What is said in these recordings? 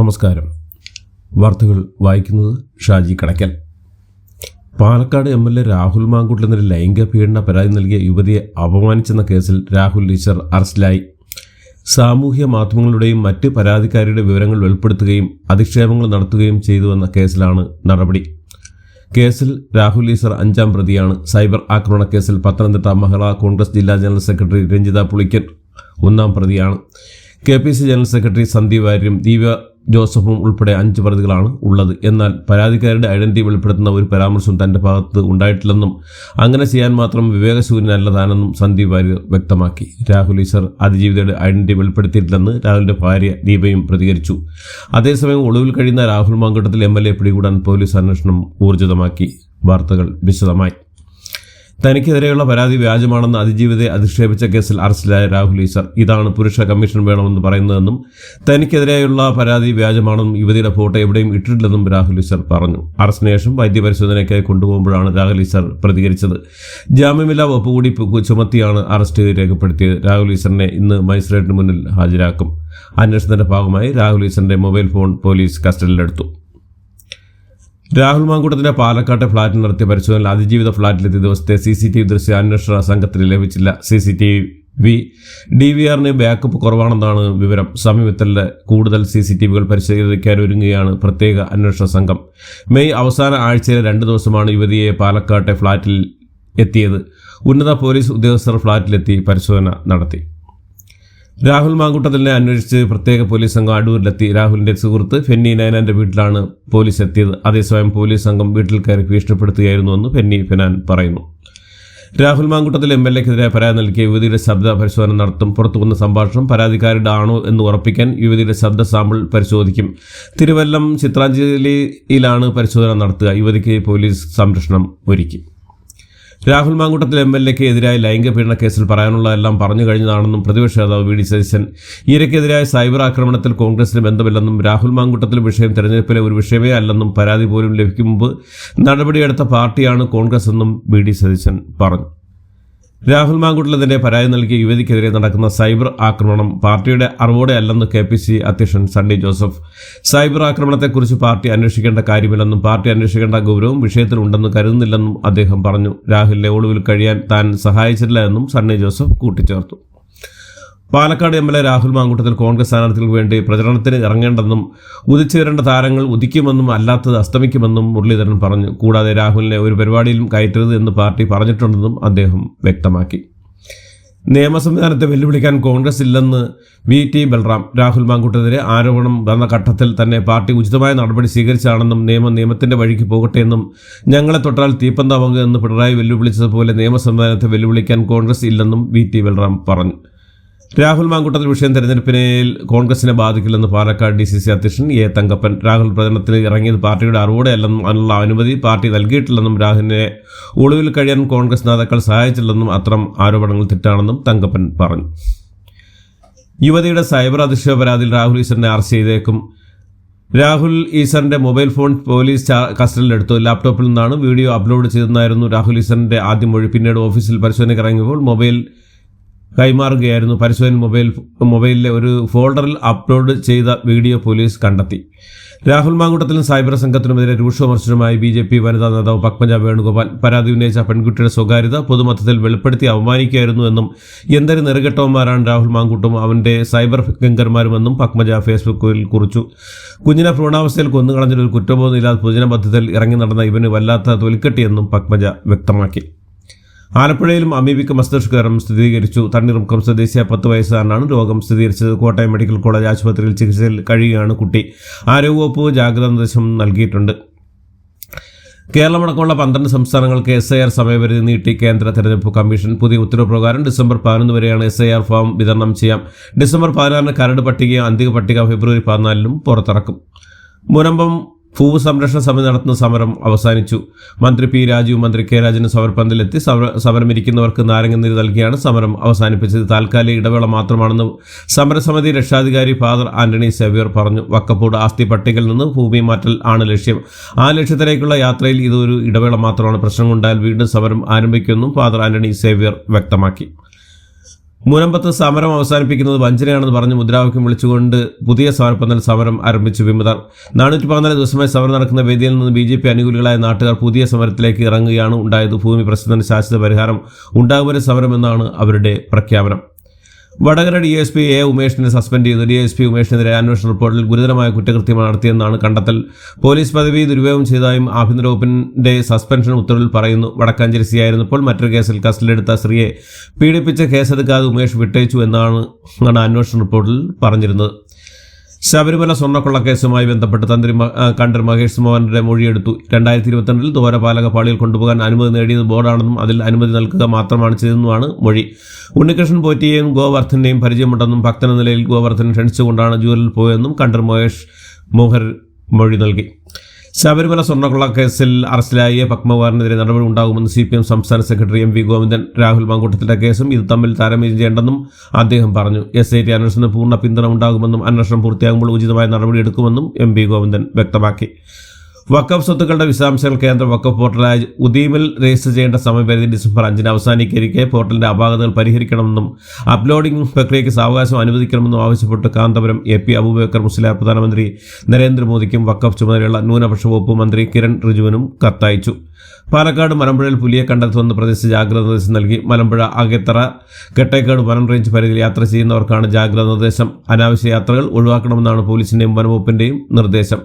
നമസ്കാരം. വാർത്തകൾ വായിക്കുന്നത് ഷാജി കടയ്ക്കൽ. പാലക്കാട് MLA രാഹുൽ മാങ്കൂട്ടത്തിനെതിരെ ലൈംഗിക പീഡന പരാതി നൽകിയ യുവതിയെ അപമാനിച്ചെന്ന കേസിൽ രാഹുൽ ഈശ്വർ അറസ്റ്റിലായി. സാമൂഹ്യ മാധ്യമങ്ങളുടെയും മറ്റ് പരാതിക്കാരുടെ വിവരങ്ങൾ വെളിപ്പെടുത്തുകയും അധിക്ഷേപങ്ങൾ നടത്തുകയും ചെയ്തുവെന്ന കേസിലാണ് നടപടി. കേസിൽ രാഹുൽ ഈശ്വർ 5ാം പ്രതിയാണ്. സൈബർ ആക്രമണ കേസിൽ പത്തനംതിട്ട മഹിളാ കോൺഗ്രസ് ജില്ലാ ജനറൽ സെക്രട്ടറി രഞ്ജിത പുളിക്കൽ 1ാം പ്രതിയാണ്. KPC ജനറൽ സെക്രട്ടറി സന്ദീപ് വാര്യരും ദിവ്യ ജോസഫും ഉൾപ്പെടെ 5 പ്രതികളാണ് ഉള്ളത്. എന്നാൽ പരാതിക്കാരുടെ ഐഡന്റിറ്റി വെളിപ്പെടുത്തുന്ന ഒരു പരാമർശം തന്റെ ഭാഗത്ത് ഉണ്ടായിട്ടില്ലെന്നും അങ്ങനെ ചെയ്യാൻ മാത്രം വിവേകശൂന്യനല്ല താനെന്നും സന്ദീപ് വാര്യർ വ്യക്തമാക്കി. രാഹുൽ ഈശ്വർ അതിജീവിതയുടെ ഐഡന്റിറ്റി വെളിപ്പെടുത്തിയിട്ടില്ലെന്ന് രാഹുലിന്റെ ഭാര്യ ദീപയും പ്രതികരിച്ചു. അതേസമയം ഒളിവിൽ കഴിയുന്ന രാഹുൽ മാങ്കൂട്ടത്തിൽ MLA പിടികൂടാൻ പോലീസ് അന്വേഷണം ഊർജിതമാക്കി. വാർത്തകൾ വിശദമായി. തനിക്കെതിരെയുള്ള പരാതി വ്യാജമാണെന്ന് അതിജീവിതയെ അധിക്ഷേപിച്ച കേസിൽ അറസ്റ്റിലായ രാഹുൽ ഈശ്വർ ഇതാണ് പുരുഷ കമ്മീഷൻ വേണമെന്ന് പറയുന്നതെന്നും തനിക്കെതിരെയുള്ള പരാതി വ്യാജമാണെന്നും യുവതിയുടെ ഫോട്ടോ എവിടെയും ഇട്ടിട്ടില്ലെന്നും രാഹുൽ ഈശ്വർ പറഞ്ഞു. അറസ്റ്റിന് ശേഷം വൈദ്യപരിശോധനയ്ക്കായി കൊണ്ടുപോകുമ്പോഴാണ് രാഹുൽ ഈശ്വർ പ്രതികരിച്ചത്. ജാമ്യമില്ലാ വകുപ്പ് കൂടി ചുമത്തിയാണ് അറസ്റ്റ് രേഖപ്പെടുത്തിയത്. രാഹുൽ ഈശ്വറിനെ ഇന്ന് മജിസ്ട്രേറ്റിന് മുന്നിൽ ഹാജരാക്കും. അന്വേഷണത്തിന്റെ ഭാഗമായി രാഹുൽ ഈശ്വറിന്റെ മൊബൈൽ ഫോൺ പോലീസ് കസ്റ്റഡിയിലെടുത്തു. രാഹുൽ മാങ്കൂട്ടത്തിന്റെ പാലക്കാട്ടെ ഫ്ളാറ്റിൽ നടത്തിയ പരിശോധനയിൽ അതിജീവിത ഫ്ളാറ്റിലെത്തിയ ദിവസത്തെ CCTV ദൃശ്യ അന്വേഷണ സംഘത്തിന് ലഭിച്ചില്ല. CCTV DVRന് ബാക്കപ്പ് കുറവാണെന്നാണ് വിവരം. സമീപത്തിലെ കൂടുതൽ CCTVകൾ പരിശോധിക്കാനൊരുങ്ങുകയാണ് പ്രത്യേക അന്വേഷണ സംഘം. മെയ് അവസാന ആഴ്ചയിലെ 2 ദിവസമാണ് യുവതിയെ പാലക്കാട്ടെ ഫ്ളാറ്റിൽ എത്തിയത്. ഉന്നത പോലീസ് ഉദ്യോഗസ്ഥർ ഫ്ളാറ്റിലെത്തി പരിശോധന നടത്തി. രാഹുൽ മാങ്കൂട്ടത്തിനെ അന്വേഷിച്ച് പ്രത്യേക പോലീസ് സംഘം അടൂരിലെത്തി. രാഹുലിന്റെ സുഹൃത്ത് ഫെന്നി നയനാന്റെ വീട്ടിലാണ് പോലീസ് എത്തിയത്. അതേസമയം പോലീസ് സംഘം വീട്ടിൽ കയറി ഭീഷണിപ്പെടുത്തുകയായിരുന്നുവെന്ന് ഫെന്നി ഫെനാൻ പറയുന്നു. രാഹുൽ മാങ്കൂട്ടത്തിൽ MLAക്കെതിരെ പരാതി നൽകിയ യുവതിയുടെ ശബ്ദ പരിശോധന നടത്തും. പുറത്തുവന്ന സംഭാഷണം പരാതിക്കാരുടെ ആണോ എന്ന് ഉറപ്പിക്കാൻ യുവതിയുടെ ശബ്ദ സാമ്പിൾ പരിശോധിക്കും. തിരുവല്ലം ചിത്രാഞ്ജലിയിലാണ് പരിശോധന നടത്തുക. യുവതിക്ക് പോലീസ് സംരക്ഷണം ഒരുക്കി. രാഹുൽ മാങ്കൂട്ടത്തിൽ MLAക്ക് എതിരായ ലൈംഗിക പീഡന കേസിൽ പറയാനുള്ളതെല്ലാം പറഞ്ഞു കഴിഞ്ഞതാണെന്നും പ്രതിപക്ഷ നേതാവ് VD സതീശൻ. ഈയിടെക്കെതിരായ സൈബർ ആക്രമണത്തിൽ കോൺഗ്രസിന് ബന്ധമില്ലെന്നും രാഹുൽ മാങ്കൂട്ടത്തിൽ വിഷയം തെരഞ്ഞെടുപ്പിലെ ഒരു വിഷയമേ അല്ലെന്നും പരാതി പോലും ലഭിക്കും മുമ്പ് നടപടിയെടുത്ത പാർട്ടിയാണ് കോൺഗ്രസ് എന്നും VD സതീശൻ പറഞ്ഞു. രാഹുൽ മാങ്കൂട്ടത്തിനെതിരെ പരാതി നൽകിയ യുവതിക്കെതിരെ നടക്കുന്ന സൈബർ ആക്രമണം പാർട്ടിയുടെ അറിവോടെ അല്ലെന്ന് KPC അധ്യക്ഷൻ സണ്ണി ജോസഫ്. സൈബർ ആക്രമണത്തെക്കുറിച്ച് പാർട്ടി അന്വേഷിക്കേണ്ട കാര്യമില്ലെന്നും പാർട്ടി അന്വേഷിക്കേണ്ട ഗൗരവം വിഷയത്തിലുണ്ടെന്ന് കരുതുന്നില്ലെന്നും അദ്ദേഹം പറഞ്ഞു. രാഹുലിനെ ഒളിവിൽ കഴിയാൻ താൻ സഹായിച്ചില്ല എന്നും സണ്ണി ജോസഫ് കൂട്ടിച്ചേർത്തു. പാലക്കാട് MLA രാഹുൽ മാങ്കൂട്ടത്തിൽ കോൺഗ്രസ് സ്ഥാനാർത്ഥികൾക്ക് വേണ്ടി പ്രചരണത്തിന് ഇറങ്ങേണ്ടെന്നും ഉദിച്ചുവരേണ്ട താരങ്ങൾ ഉദിക്കുമെന്നും അല്ലാത്തത് അസ്തമിക്കുമെന്നും മുരളീധരൻ പറഞ്ഞു. കൂടാതെ രാഹുലിനെ ഒരു പരിപാടിയിലും കയറ്റരുത് എന്ന് പാർട്ടി പറഞ്ഞിട്ടുണ്ടെന്നും അദ്ദേഹം വ്യക്തമാക്കി. നിയമസംവിധാനത്തെ വെല്ലുവിളിക്കാൻ കോൺഗ്രസ് ഇല്ലെന്ന് VT ബൽറാം. രാഹുൽ മാങ്കൂട്ടത്തിനെതിരെ ആരോപണം വന്ന ഘട്ടത്തിൽ തന്നെ പാർട്ടി ഉചിതമായ നടപടി സ്വീകരിച്ചാണെന്നും നിയമത്തിന്റെ വഴിക്ക് പോകട്ടെയെന്നും ഞങ്ങളെ തൊട്ടാൽ തീപ്പന്താവുക എന്ന് പിണറായി വെല്ലുവിളിച്ചതുപോലെ നിയമസംവിധാനത്തെ വെല്ലുവിളിക്കാൻ കോൺഗ്രസ് ഇല്ലെന്നും VT ബൽറാം പറഞ്ഞു. രാഹുൽ മാങ്കൂട്ടത്തിൽ വിഷയം തെരഞ്ഞെടുപ്പിനിൽ കോൺഗ്രസിനെ ബാധിക്കില്ലെന്ന് പാലക്കാട് DCC അധ്യക്ഷൻ A തങ്കപ്പൻ. രാഹുൽ പ്രചരണത്തിന് ഇറങ്ങിയത് പാർട്ടിയുടെ അറിവോടെ അല്ലെന്നും അതിനുള്ള അനുമതി പാർട്ടി നൽകിയിട്ടില്ലെന്നും രാഹുലിനെ ഒളിവിൽ കഴിയാൻ കോൺഗ്രസ് നേതാക്കൾ സഹായിച്ചില്ലെന്നും അത്തരം ആരോപണങ്ങൾ തെറ്റാണെന്നും തങ്കപ്പൻ പറഞ്ഞു. യുവതിയുടെ സൈബർ അധിക്ഷേപ പരാതിയിൽ രാഹുൽ ഈശ്വറിനെ അറസ്റ്റ് ചെയ്തേക്കും. രാഹുൽ ഈശ്വറിന്റെ മൊബൈൽ ഫോൺ പോലീസ് കസ്റ്റഡിയിലെടുത്തു. ലാപ്ടോപ്പിൽ നിന്നാണ് വീഡിയോ അപ്ലോഡ് ചെയ്തെന്നായിരുന്നു രാഹുൽ ഈശ്വറിന്റെ ആദ്യ മൊഴി. പിന്നീട് ഓഫീസിൽ പരിശോധനയ്ക്ക് ഇറങ്ങിയപ്പോൾ മൊബൈൽ കൈമാറുകയായിരുന്നു. പരിശോധന മൊബൈലിലെ ഒരു ഫോൾഡറിൽ അപ്ലോഡ് ചെയ്ത വീഡിയോ പോലീസ് കണ്ടെത്തി. രാഹുൽ മാങ്കൂട്ടത്തിലും സൈബർ സംഘത്തിനുമെതിരെ രൂക്ഷ വിമർശനവുമായി BJP വനിതാ നേതാവ് പത്മജ വേണുഗോപാൽ. പരാതി ഉന്നയിച്ച പെൺകുട്ടിയുടെ സ്വകാര്യത പൊതുമധ്യത്തിൽ വെളിപ്പെടുത്തി അവമാനിക്കുകയായിരുന്നു എന്നും എന്തൊരു നെറുകെട്ടവന്മാരാണ് രാഹുൽ മാങ്കൂട്ടും അവന്റെ സൈബർ ഗംഗന്മാരുമെന്നും പത്മജ ഫേസ്ബുക്കിൽ കുറിച്ചു. കുഞ്ഞിനെ ഭ്രൂണാവസ്ഥയിൽ കൊന്നുകളഞ്ഞിട്ട് ഒരു കുറ്റബോധമില്ലാതെ പൊതുജനമധ്യത്തിൽ ഇറങ്ങി നടന്ന ഇവന് വല്ലാത്ത തൊലിക്കെട്ടിയെന്നും പത്മജ വ്യക്തമാക്കി. ആലപ്പുഴയിലും അമീബിക്ക് മസ്തിഷ്കജ്വരം സ്ഥിരീകരിച്ചു. തണ്ണീർമുക്കം സ്വദേശിയായ 10 വയസ്സുകാരനാണ് രോഗം സ്ഥിരീകരിച്ചത്. കോട്ടയം മെഡിക്കൽ കോളേജ് ആശുപത്രിയിൽ ചികിത്സയിൽ കഴിയുകയാണ് കുട്ടി. ആരോഗ്യവകുപ്പ് ജാഗ്രതാ നിർദ്ദേശം നൽകിയിട്ടുണ്ട്. കേരളമടക്കമുള്ള 12 സംസ്ഥാനങ്ങൾക്ക് SIR സമയപരിധി നീട്ടി കേന്ദ്ര തെരഞ്ഞെടുപ്പ് കമ്മീഷൻ. പുതിയ ഉത്തരവ് പ്രകാരം ഡിസംബർ 11 വരെയാണ് SIR ഫോം വിതരണം ചെയ്യാം. ഡിസംബർ 16 കരട് പട്ടികയും അന്തിമ പട്ടിക ഫെബ്രുവരി 14 പുറത്തിറക്കും. മുനമ്പം ഭൂവ് സംരക്ഷണ സമിതി നടത്തുന്ന സമരം അവസാനിച്ചു. മന്ത്രി P രാജീവ്, മന്ത്രി K രാജന് സമരപ്പന്തലിലെത്തി സമരമിരിക്കുന്നവർക്ക് നാരങ്ങനീര് നൽകിയാണ് സമരം അവസാനിപ്പിച്ചത്. താൽക്കാലിക ഇടവേള മാത്രമാണെന്ന് സമരസമിതി രക്ഷാധികാരി ഫാദർ ആന്റണി സേവ്യർ പറഞ്ഞു. വക്കപ്പൂട് ആസ്തി പട്ടികയിൽ നിന്ന് ഭൂമി മാറ്റൽ ആണ് ലക്ഷ്യം. ആ ലക്ഷ്യത്തിലേക്കുള്ള യാത്രയിൽ ഇതൊരു ഇടവേള മാത്രമാണ്. പ്രശ്നങ്ങളുണ്ടായാൽ വീണ്ടും സമരം ആരംഭിക്കുമെന്നും ഫാദർ ആന്റണി സേവ്യർ വ്യക്തമാക്കി. മുനമ്പത്ത് സമരം അവസാനിപ്പിക്കുന്നത് വഞ്ചനയാണെന്ന് പറഞ്ഞ് മുദ്രാവാക്യം വിളിച്ചുകൊണ്ട് പുതിയ സമരപ്പന്തൽ സമരം ആരംഭിച്ചു വിമതർ. 414 ദിവസമായി സമരം നടക്കുന്ന വേദിയിൽ നിന്ന് BJP അനുകൂലികളായ നാട്ടുകാർ പുതിയ സമരത്തിലേക്ക് ഇറങ്ങുകയാണ് ഉണ്ടായത്. ഭൂമി പ്രശ്നത്തിന് ശാശ്വത പരിഹാരം ഉണ്ടാകുവരെ സമരമെന്നാണ് അവരുടെ പ്രഖ്യാപനം. Vadakara DSP A. ഉമേഷിനെ സസ്പെൻഡ് ചെയ്തു. DSP ഉമേഷിനെതിരെ അന്വേഷണ റിപ്പോർട്ടിൽ ഗുരുതരമായ കുറ്റകൃത്യമാണ് നടത്തിയെന്നാണ് കണ്ടെത്തൽ. പോലീസ് പദവി ദുരുപയോഗം ചെയ്തതായും ആഭ്യന്തര വകുപ്പിന്റെ സസ്പെൻഷൻ ഉത്തരവിൽ പറയുന്നു. വടക്കാഞ്ചേരി CI ആയിരുന്നപ്പോൾ മറ്റൊരു കേസിൽ കസ്റ്റഡിയിലെടുത്ത സ്ത്രീയെ പീഡിപ്പിച്ച കേസെടുക്കാതെ ഉമേഷ് വിട്ടയച്ചു എന്നാണ് അന്വേഷണ റിപ്പോർട്ടിൽ പറഞ്ഞിരുന്നത്. ശബരിമല സ്വർണ്ണക്കൊള്ളക്കേസുമായി ബന്ധപ്പെട്ട് തന്ത്രി കണ്ഠർ മഹേഷ് മോഹന്റെ മൊഴിയെടുത്തു. 2022 ദ്വാരപാലക പാളിയിൽ കൊണ്ടുപോകാൻ അനുമതി നേടിയത് ബോർഡാണെന്നും അതിൽ അനുമതി നൽകുക മാത്രമാണ് ചെയ്തതെന്നുമാണ് മൊഴി. ഉണ്ണികൃഷ്ണൻ പോറ്റിയെയും ഗോവർദ്ധനെയും പരിചയമുണ്ടെന്നും ഭക്തന നിലയിൽ ഗോവർദ്ധൻ ക്ഷണിച്ചുകൊണ്ടാണ് ജൂവലിൽ പോയതെന്നും കണ്ഠർ മഹേഷ് മോഹൻ മൊഴി നൽകി. ശബരിമല സ്വർണ്ണക്കൊള്ളക്കേസിൽ അറസ്റ്റിലായ പത്മകുമാറിനെതിരെ നടപടി ഉണ്ടാകുമെന്ന് CPM സംസ്ഥാന സെക്രട്ടറി MV ഗോവിന്ദൻ. രാഹുൽ മാങ്കൂട്ടത്തിന്റെ കേസും ഇത് തമ്മിൽ താരതമ്യം ചെയ്യേണ്ടെന്നും അദ്ദേഹം പറഞ്ഞു. SIT അന്വേഷണത്തിന് പൂർണ്ണ പിന്തുണ ഉണ്ടാകുമെന്നും അന്വേഷണം പൂർത്തിയാകുമ്പോൾ ഉചിതമായ നടപടിയെടുക്കുമെന്നും MV ഗോവിന്ദൻ വ്യക്തമാക്കി. വഖഫ് സ്വത്തുക്കളുടെ വിശദാംശങ്ങൾ കേന്ദ്ര വഖഫ് പോർട്ടലായ ഉദീമിൽ രജിസ്റ്റർ ചെയ്യേണ്ട സമയപരിധി ഡിസംബർ 5 അവസാനിക്കാനിരിക്കെ പോർട്ടലിന്റെ അപാകതകൾ പരിഹരിക്കണമെന്നും അപ്ലോഡിംഗ് പ്രക്രിയയ്ക്ക് സാവകാശം അനുവദിക്കണമെന്നും ആവശ്യപ്പെട്ട് കാന്തപുരം AP അബൂബക്കർ മുസ്ലിയാർ പ്രധാനമന്ത്രി നരേന്ദ്രമോദിക്കും വഖഫ് ചുമതലയുള്ള ന്യൂനപക്ഷ വകുപ്പ് മന്ത്രി കിരൺ റിജിജുവിനും കത്തയച്ചു. പാലക്കാട് മലമ്പുഴയിൽ പുലിയെ കണ്ടെത്തുമെന്ന് പ്രദേശത്ത് ജാഗ്രതാ നിർദ്ദേശം നൽകി. മലമ്പുഴ അകത്തറ കെട്ടേക്കാട് വനം റേഞ്ച് പരിധിയിൽ യാത്ര ചെയ്യുന്നവർക്കാണ് ജാഗ്രതാ നിർദ്ദേശം. അനാവശ്യ യാത്രകൾ ഒഴിവാക്കണമെന്നാണ് പോലീസിന്റെയും വനംവകുപ്പിന്റെയും നിർദ്ദേശം.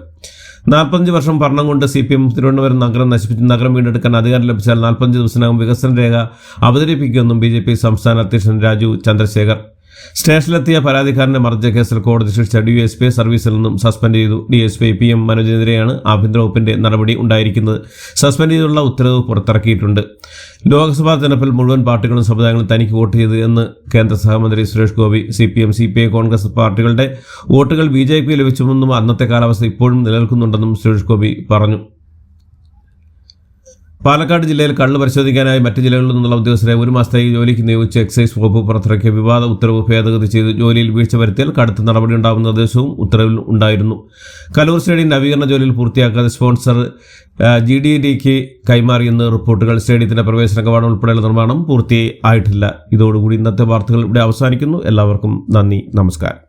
45 വർഷം ഭരണം കൊണ്ട് CPM തിരുവനന്തപുരം നഗരം നശിപ്പിച്ച് നഗരം വീണ്ടെടുക്കാൻ അധികാരം ലഭിച്ചാൽ 45 ദിവസത്തിനകം വികസന രേഖ അവതരിപ്പിക്കുമെന്നും BJP സംസ്ഥാന അധ്യക്ഷൻ രാജു ചന്ദ്രശേഖർ. സ്റ്റേഷനിലെത്തിയ പരാതിക്കാരന്റെ മർദ്ദന കേസിൽ കോടതി ശിക്ഷിച്ച DSP സർവീസിൽ നിന്നും സസ്പെൻഡ് ചെയ്തു. DSP PM മനോജിനെതിരെയാണ് ആഭ്യന്തര വകുപ്പിന്റെ നടപടി ഉണ്ടായിരിക്കുന്നത്. സസ്പെൻഡ് ചെയ്തുള്ള ഉത്തരവ് പുറത്തിറക്കിയിട്ടുണ്ട്. ലോക്സഭാ തെരഞ്ഞെടുപ്പിൽ മുഴുവൻ പാർട്ടികളും സമുദായങ്ങളും തനിക്ക് വോട്ട് ചെയ്തു എന്ന് കേന്ദ്ര സഹമന്ത്രി സുരേഷ് ഗോപി. CPM CPI കോൺഗ്രസ് പാർട്ടികളുടെ വോട്ടുകൾ BJP ലഭിച്ചുവെന്നും അന്നത്തെ കാലാവസ്ഥ ഇപ്പോഴും നിലനിൽക്കുന്നുണ്ടെന്നും സുരേഷ് ഗോപി പറഞ്ഞു. പാലക്കാട് ജില്ലയിൽ കള്ള് പരിശോധിക്കാനായി മറ്റ് ജില്ലകളിൽ നിന്നുള്ള ഉദ്യോഗസ്ഥരെ 1 മാസത്തേക്ക് ജോലിക്ക് നിയോഗിച്ച് എക്സൈസ് വകുപ്പ് പുറത്തിറക്കിയ വിവാദ ഉത്തരവ് ഭേദഗതി ചെയ്തു. ജോലിയിൽ വീഴ്ച വരുത്തിയാൽ കടുത്ത നടപടി ഉണ്ടാകുന്ന നിർദ്ദേശവും ഉത്തരവിൽ ഉണ്ടായിരുന്നു. കലൂർ സ്റ്റേഡിയം നവീകരണ ജോലിയിൽ പൂർത്തിയാക്കാതെ സ്പോൺസർ GDDക്ക് കൈമാറിയെന്ന് റിപ്പോർട്ടുകൾ. സ്റ്റേഡിയത്തിന്റെ പ്രവേശന കവാടം ഉൾപ്പെടെയുള്ള നിർമ്മാണം പൂർത്തിയായിട്ടില്ല. ഇതോടുകൂടി ഇന്നത്തെ വാർത്തകൾ ഇവിടെ അവസാനിക്കുന്നു. എല്ലാവർക്കും നന്ദി, നമസ്കാരം.